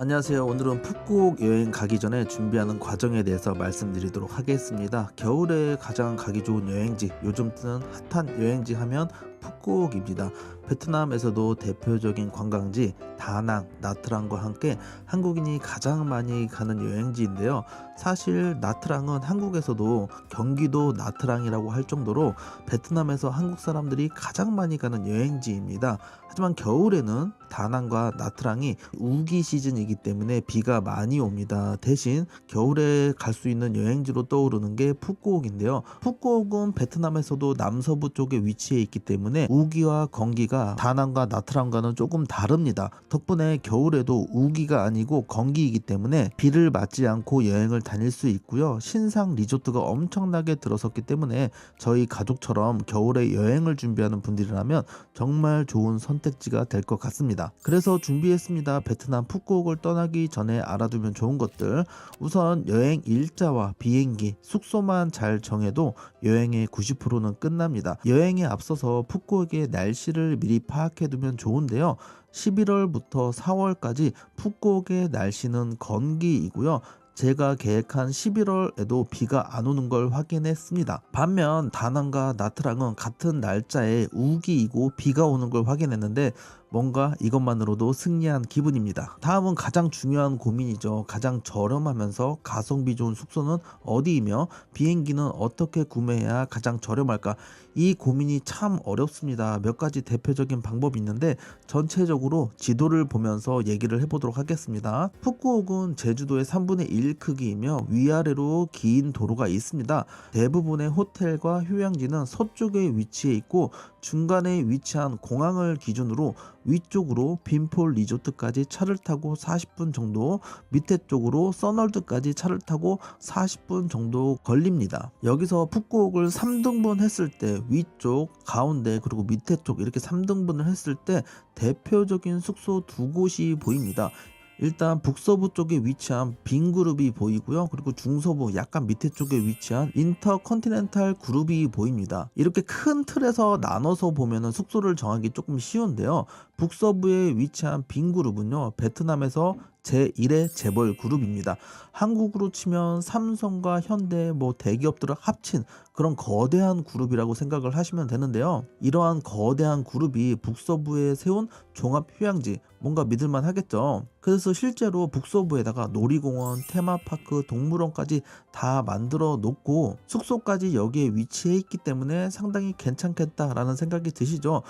안녕하세요. 오늘은 푸꾸옥 여행 가기 전에 준비하는 과정에 대해서 말씀드리도록 하겠습니다. 겨울에 가장 가기 좋은 여행지, 요즘 뜨는 핫한 여행지 하면 푸꾸옥입니다. 베트남에서도 대표적인 관광지 다낭, 나트랑과 함께 한국인이 가장 많이 가는 여행지인데요. 사실 나트랑은 한국에서도 경기도 나트랑이라고 할 정도로 베트남에서 한국 사람들이 가장 많이 가는 여행지입니다. 하지만 겨울에는 다낭과 나트랑이 우기 시즌이기 때문에 비가 많이 옵니다. 대신 겨울에 갈 수 있는 여행지로 떠오르는 게 푸꾸옥인데요. 푸꾸옥은 베트남에서도 남서부 쪽에 위치해 있기 때문에 우기와 건기가 다낭과 나트랑과는 조금 다릅니다. 덕분에 겨울에도 우기가 아니고 건기이기 때문에 비를 맞지 않고 여행을 다닐 수 있고요. 신상 리조트가 엄청나게 들어섰기 때문에 저희 가족처럼 겨울에 여행을 준비하는 분들이라면 정말 좋은 선택지가 될 것 같습니다. 그래서 준비했습니다. 베트남 푸꾸옥을 떠나기 전에 알아두면 좋은 것들. 우선 여행 일자와 비행기, 숙소만 잘 정해도 여행의 90%는 끝납니다. 여행에 앞서서 푸꾸옥의 날씨를 미리 파악해두면 좋은데요. 11월부터 4월까지 푸꾸옥의 날씨는 건기이고요. 제가 계획한 11월에도 비가 안 오는 걸 확인했습니다. 반면 다낭과 나트랑은 같은 날짜에 우기이고 비가 오는 걸 확인했는데 뭔가 이것만으로도 승리한 기분입니다. 다음은 가장 중요한 고민이죠. 가장 저렴하면서 가성비 좋은 숙소는 어디이며 비행기는 어떻게 구매해야 가장 저렴할까? 이 고민이 참 어렵습니다. 몇 가지 대표적인 방법이 있는데 전체적으로 지도를 보면서 얘기를 해보도록 하겠습니다. 푸꾸옥은 제주도의 3분의 1 크기이며 위아래로 긴 도로가 있습니다. 대부분의 호텔과 휴양지는 서쪽에 위치해 있고 중간에 위치한 공항을 기준으로 위쪽으로 빈폴 리조트까지 차를 타고 40분 정도, 밑에 쪽으로 써널드까지 차를 타고 40분 정도 걸립니다. 여기서 푸꾸옥을 3등분 했을 때 위쪽, 가운데 그리고 밑에 쪽 이렇게 3등분을 했을 때 대표적인 숙소 두 곳이 보입니다. 일단 북서부 쪽에 위치한 빈그룹이 보이고요. 그리고 중서부 약간 밑에 쪽에 위치한 인터컨티넨탈 그룹이 보입니다. 이렇게 큰 틀에서 나눠서 보면은 숙소를 정하기 조금 쉬운데요. 북서부에 위치한 빈그룹은요. 베트남에서 제1의 재벌 그룹입니다. 한국으로 치면 삼성과 현대 뭐 대기업들을 합친 그런 거대한 그룹이라고 생각을 하시면 되는데요. 이러한 거대한 그룹이 북서부에 세운 종합휴양지, 뭔가 믿을만 하겠죠. 그래서 실제로 북서부에다가 놀이공원, 테마파크, 동물원까지 다 만들어 놓고 숙소까지 여기에 위치해 있기 때문에 상당히 괜찮겠다라는 생각이 드시죠.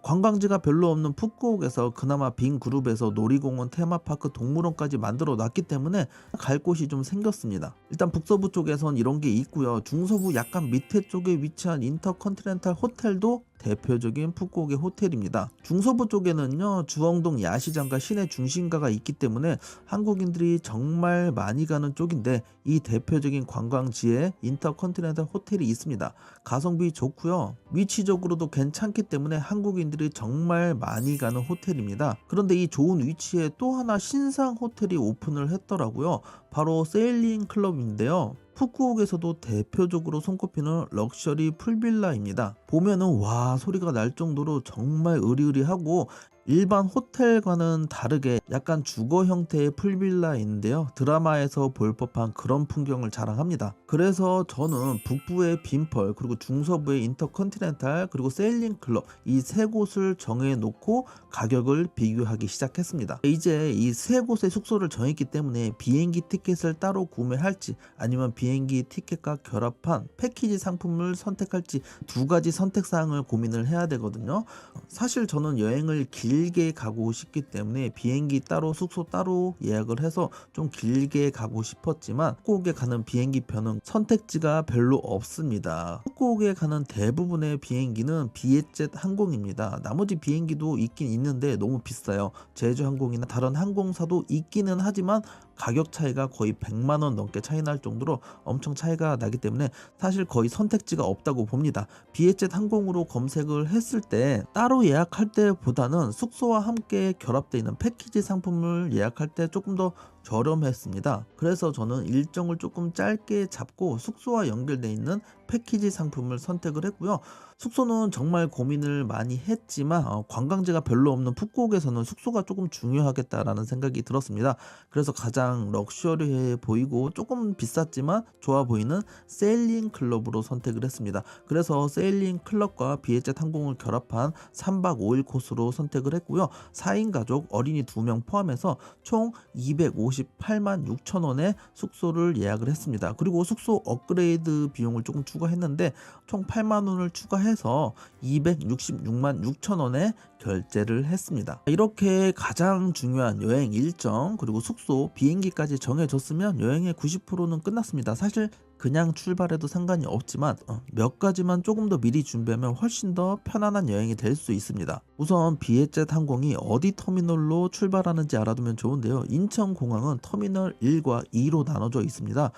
관광지가 별로 없는 푸꾸옥에서 그나마 빈 그룹에서 놀이공원, 테마파크, 동물원까지 만들어 놨기 때문에 갈 곳이 좀 생겼습니다. 일단 북서부 쪽에선 이런 게 있고요. 중서부 약간 밑에 쪽에 위치한 인터컨티넨탈 호텔도 대표적인 푸꾸옥의 호텔입니다. 중서부 쪽에는요, 주엉동 야시장과 시내 중심가가 있기 때문에 한국인들이 정말 많이 가는 쪽인데 이 대표적인 관광지에 인터컨티넨탈 호텔이 있습니다. 가성비 좋고요. 위치적으로도 괜찮기 때문에 한국인들이 정말 많이 가는 호텔입니다. 그런데 이 좋은 위치에 또 하나 신상 호텔이 오픈을 했더라고요. 바로 세일링 클럽인데요. 푸꾸옥에서도 대표적으로 손꼽히는 럭셔리 풀빌라입니다. 보면은 와 소리가 날 정도로 정말 으리으리하고 일반 호텔과는 다르게 약간 주거 형태의 풀빌라인데요. 드라마에서 볼 법한 그런 풍경을 자랑합니다. 그래서 저는 북부의 빈펄, 그리고 중서부의 인터컨티넨탈, 그리고 세일링 클럽 이 세 곳을 정해 놓고 가격을 비교하기 시작했습니다. 이제 이 세 곳의 숙소를 정했기 때문에 비행기 티켓을 따로 구매할지 아니면 비행기 티켓과 결합한 패키지 상품을 선택할지 두 가지 선택사항을 고민을 해야 되거든요. 사실 저는 여행을 길게 가고 싶기 때문에 비행기 따로 숙소 따로 예약을 해서 좀 길게 가고 싶었지만 푸꾸옥에 가는 비행기표는 선택지가 별로 없습니다. 푸꾸옥에 가는 대부분의 비행기는 비에젯 항공입니다. 나머지 비행기도 있긴 있는데 너무 비싸요. 제주항공이나 다른 항공사도 있기는 하지만 가격 차이가 거의 100만원 넘게 차이 날 정도로 엄청 차이가 나기 때문에 사실 거의 선택지가 없다고 봅니다. 비에젯 항공으로 검색을 했을 때 따로 예약할 때보다는 숙소와 함께 결합되어 있는 패키지 상품을 예약할 때 조금 더 저렴했습니다. 그래서 저는 일정을 조금 짧게 잡고 숙소와 연결되어 있는 패키지 상품을 선택을 했고요. 숙소는 정말 고민을 많이 했지만 관광지가 별로 없는 푸꾸옥에서는 숙소가 조금 중요하겠다라는 생각이 들었습니다. 그래서 가장 럭셔리해 보이고 조금 비쌌지만 좋아 보이는 세일링 클럽으로 선택을 했습니다. 그래서 세일링 클럽과 비에젯 항공을 결합한 3박 5일 코스로 선택을 했고요. 4인 가족 어린이 2명 포함해서 총 258만 6천 원의 숙소를 예약을 했습니다. 그리고 숙소 업그레이드 비용을 조금 추가했는데 총 8만 원을 추가해서 266만 6천 원에 결제를 했습니다. 이렇게 가장 중요한 여행 일정 그리고 숙소 비행기까지 정해졌으면 여행의 90%는 끝났습니다. 사실 그냥 출발해도 상관이 없지만 몇 가지만 조금 더 미리 준비하면 훨씬 더 편안한 여행이 될 수 있습니다. 우선 비에젯 항공이 어디 터미널로 출발하는지 알아두면 좋은데요. 인천공항은 터미널 1과 2로 나눠져 있습니다.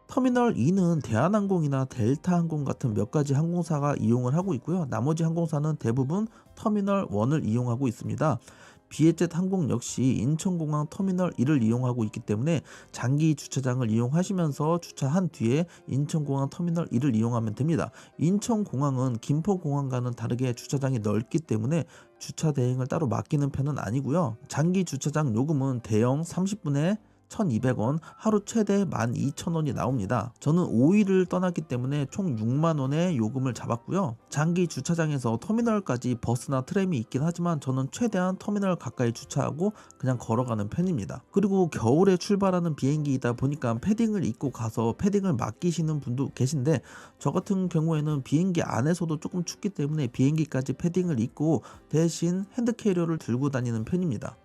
터미널 2는 대한항공이나 델타항공 같은 몇 가지 항공사가 이용을 하고 있고요. 나머지 항공사는 대부분 터미널 1을 이용하고 있습니다. 비에젯 항공 역시 인천공항 터미널 1을 이용하고 있기 때문에 장기 주차장을 이용하시면서 주차한 뒤에 인천공항 터미널 1을 이용하면 됩니다. 인천공항은 김포공항과는 다르게 주차장이 넓기 때문에 주차 대행을 따로 맡기는 편은 아니고요. 장기 주차장 요금은 대형 30분에 1,200원, 하루 최대 12,000원이 나옵니다. 저는 5일을 떠났기 때문에 총 6만 원의 요금을 잡았고요. 장기 주차장에서 터미널까지 버스나 트램이 있긴 하지만 저는 최대한 터미널 가까이 주차하고 그냥 걸어가는 편입니다. 그리고 겨울에 출발하는 비행기이다 보니까 패딩을 입고 가서 패딩을 맡기시는 분도 계신데 저 같은 경우에는 비행기 안에서도 조금 춥기 때문에 비행기까지 패딩을 입고 대신 핸드캐리어를 들고 다니는 편입니다.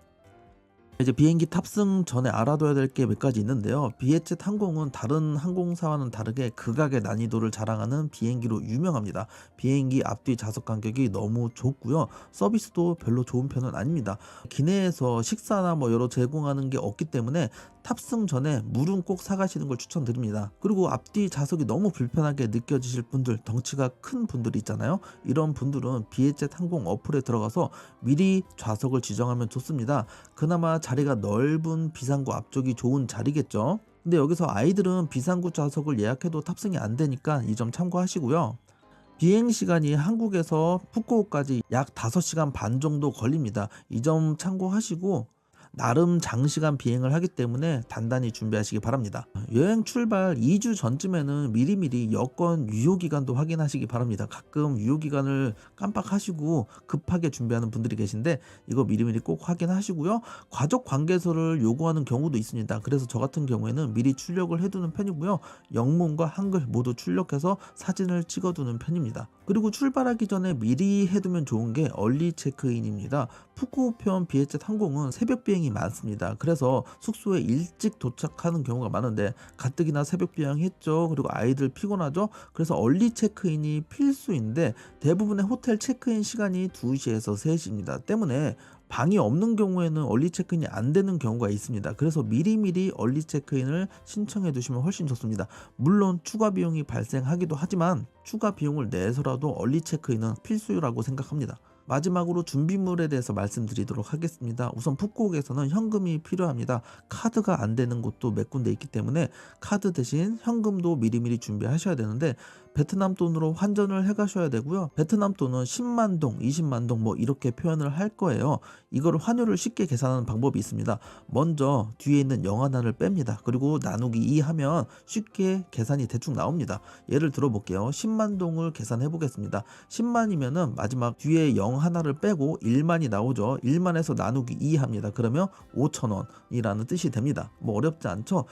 이제 비행기 탑승 전에 알아둬야 될 게 몇 가지 있는데요. 비에젯 항공은 다른 항공사와는 다르게 극악의 난이도를 자랑하는 비행기로 유명합니다. 비행기 앞뒤 좌석 간격이 너무 좁고요. 서비스도 별로 좋은 편은 아닙니다. 기내에서 식사나 여러 제공하는 게 없기 때문에 탑승 전에 물은 꼭 사가시는 걸 추천드립니다. 그리고 앞뒤 좌석이 너무 불편하게 느껴지실 분들, 덩치가 큰 분들 있잖아요. 이런 분들은 비에젯 항공 어플에 들어가서 미리 좌석을 지정하면 좋습니다. 그나마 자리가 넓은 비상구 앞쪽이 좋은 자리겠죠. 근데 여기서 아이들은 비상구 좌석을 예약해도 탑승이 안 되니까 이 점 참고하시고요. 비행 시간이 한국에서 푸꾸옥까지 약 5시간 반 정도 걸립니다. 이 점 참고하시고 나름 장시간 비행을 하기 때문에 단단히 준비하시기 바랍니다. 여행 출발 2주 전쯤에는 미리미리 여권 유효기간도 확인하시기 바랍니다. 가끔 유효기간을 깜빡하시고 급하게 준비하는 분들이 계신데 이거 미리미리 꼭 확인하시고요. 과적 관계서를 요구하는 경우도 있습니다. 그래서 저 같은 경우에는 미리 출력을 해두는 편이고요. 영문과 한글 모두 출력해서 사진을 찍어두는 편입니다. 그리고 출발하기 전에 미리 해두면 좋은 게 얼리 체크인입니다. 푸꾸옥편 비에젯 항공은 새벽 비행이 많습니다. 그래서 숙소에 일찍 도착하는 경우가 많은데 가뜩이나 새벽 비행했죠. 그리고 아이들 피곤하죠. 그래서 얼리 체크인이 필수인데 대부분의 호텔 체크인 시간이 2시에서 3시입니다. 때문에 방이 없는 경우에는 얼리 체크인이 안 되는 경우가 있습니다. 그래서 미리미리 얼리 체크인을 신청해 두시면 훨씬 좋습니다. 물론 추가 비용이 발생하기도 하지만 추가 비용을 내서라도 얼리 체크인은 필수라고 생각합니다. 마지막으로 준비물에 대해서 말씀드리도록 하겠습니다. 우선 푸꾸옥에서는 현금이 필요합니다. 카드가 안 되는 곳도 몇 군데 있기 때문에 카드 대신 현금도 미리미리 준비하셔야 되는데 베트남 돈으로 환전을 해 가셔야 되고요. 베트남 돈은 10만 동, 20만 동 이렇게 표현을 할 거예요. 이거를 환율을 쉽게 계산하는 방법이 있습니다. 먼저 뒤에 있는 0 하나를 뺍니다. 그리고 나누기 2 하면 쉽게 계산이 대충 나옵니다. 예를 들어 볼게요. 10만 동을 계산해 보겠습니다. 10만이면은 마지막 뒤에 0 하나를 빼고 1만이 나오죠. 1만에서 나누기 2 합니다. 그러면 5,000원이라는 뜻이 됩니다. 어렵지 않죠?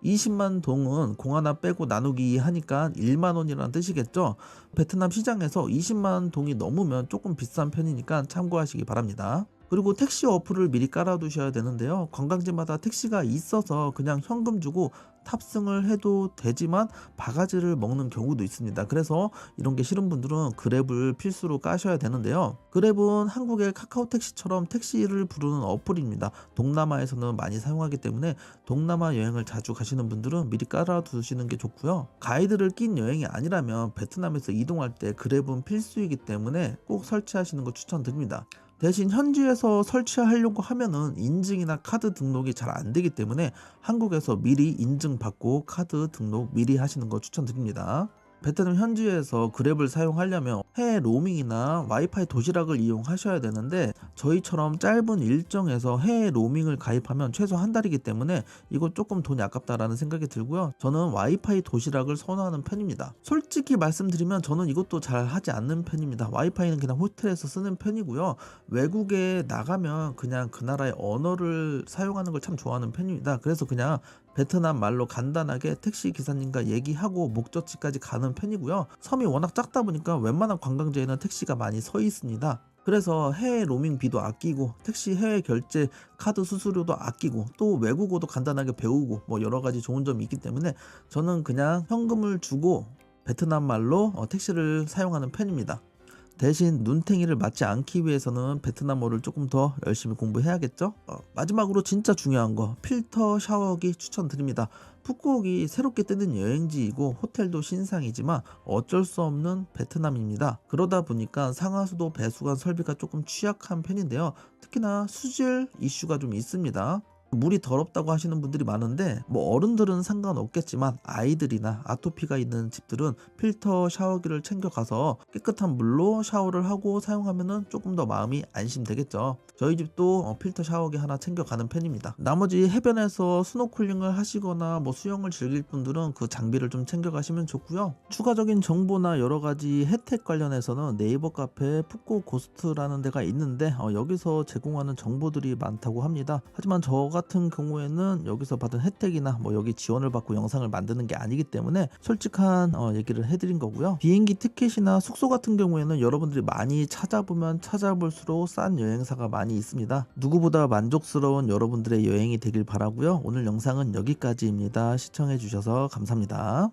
20만 동은 공 하나 빼고 나누기 하니까 1만 원이라는 뜻이겠죠. 베트남 시장에서 20만 동이 넘으면 조금 비싼 편이니까 참고하시기 바랍니다. 그리고 택시 어플을 미리 깔아두셔야 되는데요. 관광지마다 택시가 있어서 그냥 현금 주고 탑승을 해도 되지만 바가지를 먹는 경우도 있습니다. 그래서 이런 게 싫은 분들은 그랩을 필수로 까셔야 되는데요. 그랩은 한국의 카카오 택시처럼 택시를 부르는 어플입니다. 동남아에서는 많이 사용하기 때문에 동남아 여행을 자주 가시는 분들은 미리 깔아두시는 게 좋고요. 가이드를 낀 여행이 아니라면 베트남에서 이동할 때 그랩은 필수이기 때문에 꼭 설치하시는 거 추천드립니다. 대신 현지에서 설치하려고 하면은 인증이나 카드 등록이 잘 안 되기 때문에 한국에서 미리 인증받고 카드 등록 미리 하시는 거 추천드립니다. 베트남 현지에서 그랩을 사용하려면 해외 로밍이나 와이파이 도시락을 이용하셔야 되는데 저희처럼 짧은 일정에서 해외 로밍을 가입하면 최소 한 달이기 때문에 이거 조금 돈이 아깝다라는 생각이 들고요. 저는 와이파이 도시락을 선호하는 편입니다. 솔직히 말씀드리면 저는 이것도 잘 하지 않는 편입니다. 와이파이는 그냥 호텔에서 쓰는 편이고요. 외국에 나가면 그냥 그 나라의 언어를 사용하는 걸 참 좋아하는 편입니다. 그래서 그냥 베트남 말로 간단하게 택시 기사님과 얘기하고 목적지까지 가는 편이고요. 섬이 워낙 작다 보니까 웬만한 관광지에는 택시가 많이 서 있습니다. 그래서 해외 로밍비도 아끼고 택시 해외 결제 카드 수수료도 아끼고 또 외국어도 간단하게 배우고 뭐 여러 가지 좋은 점이 있기 때문에 저는 그냥 현금을 주고 베트남 말로 택시를 사용하는 편입니다. 대신 눈탱이를 맞지 않기 위해서는 베트남어를 조금 더 열심히 공부해야겠죠? 마지막으로 진짜 중요한 거 필터 샤워기 추천드립니다. 푸꾸옥이 새롭게 뜨는 여행지이고 호텔도 신상이지만 어쩔 수 없는 베트남입니다. 그러다 보니까 상하수도 배수관 설비가 조금 취약한 편인데요. 특히나 수질 이슈가 좀 있습니다. 물이 더럽다고 하시는 분들이 많은데 뭐 어른들은 상관없겠지만 아이들이나 아토피가 있는 집들은 필터 샤워기를 챙겨가서 깨끗한 물로 샤워를 하고 사용하면은 조금 더 마음이 안심되겠죠. 저희 집도 필터 샤워기 하나 챙겨가는 편입니다. 나머지 해변에서 스노클링을 하시거나 뭐 수영을 즐길 분들은 그 장비를 좀 챙겨가시면 좋고요. 추가적인 정보나 여러 가지 혜택 관련해서는 네이버 카페 푸꾸옥 고스트라는 데가 있는데 여기서 제공하는 정보들이 많다고 합니다. 하지만 저 같은 경우에는 여기서 받은 혜택이나 뭐 여기 지원을 받고 영상을 만드는 게 아니기 때문에 솔직한 얘기를 해드린 거고요. 비행기 티켓이나 숙소 같은 경우에는 여러분들이 많이 찾아보면 찾아볼수록 싼 여행사가 많이 있습니다. 누구보다 만족스러운 여러분들의 여행이 되길 바라고요. 오늘 영상은 여기까지입니다. 시청해 주셔서 감사합니다.